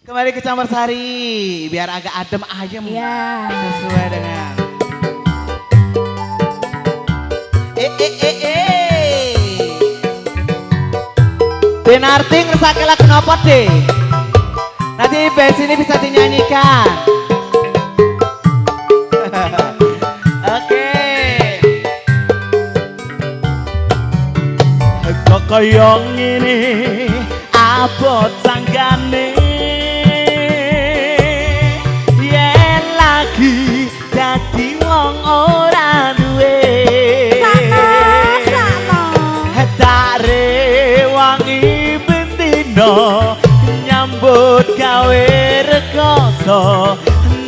Kembali ke Campur Sari, biar agak adem ayem. Iya. Sesuai dengan. Denarti ngersake lagu nopo deh. Nanti band ini bisa dinyanyikan. Oke. Kok koyo ngene abot sanggane. Yen lagi dadi wong ora duwe. Sama. Hetare wangi bendino nyambut gawe rekoso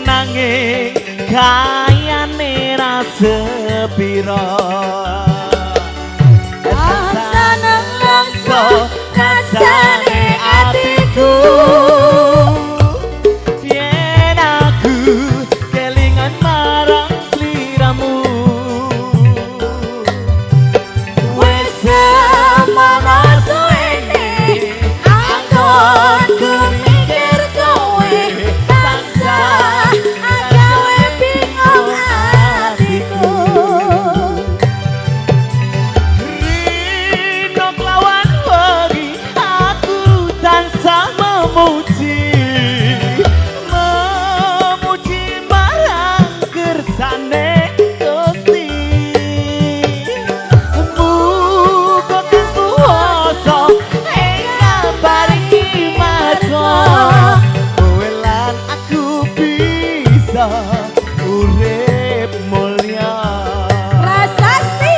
nanging kayane ra sepiro. Rasane atiku yen aku kelingan marang sliramu Wes semono suwene anggonku mikir kowe tansah gawe bingung atiku. Rino kelawan wengi aku tansah memuji marang kersane Gusti. Muga kang kuwasa ing ngabaringi marga kowe lan aku bisa urip mulya. Prasasti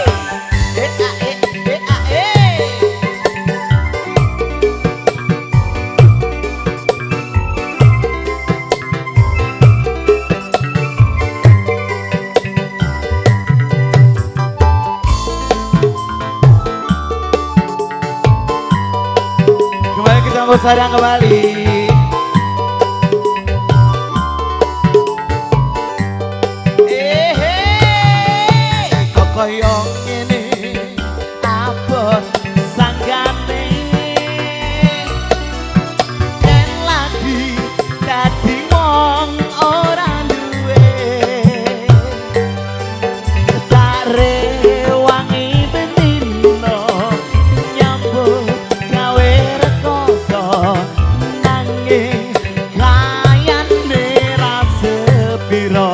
Kembali ke Campur Sari kembali. Kok koyo ngene abot sanggane. Yen lagi dadi wong ora duwe. Tare wangi bendino nyambut gawe rekoso nanging kayane ra sepiro.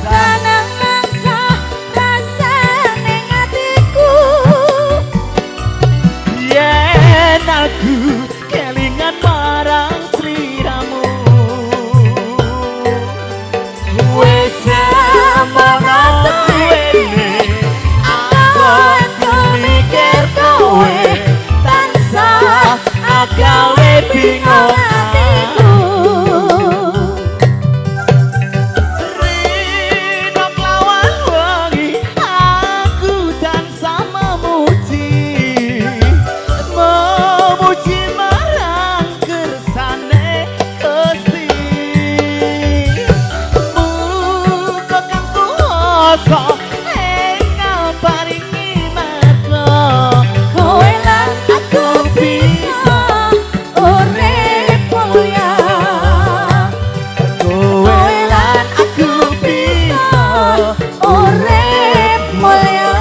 seneng mangsa rasane atiku. Yen aku kelingan marang sliramu wis semono suwene aku mikir kowe tansah gawe bingung atiku. Rino kelawan wengi aku tansah memuji marang kersane Gusti. Muga kang kuwasa ing ngabaringi marga Kowe lan aku bisa urip mulya. kowe lan aku bisa Urip mulya.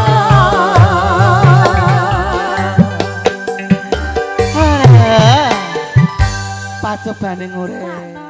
pacobane urip.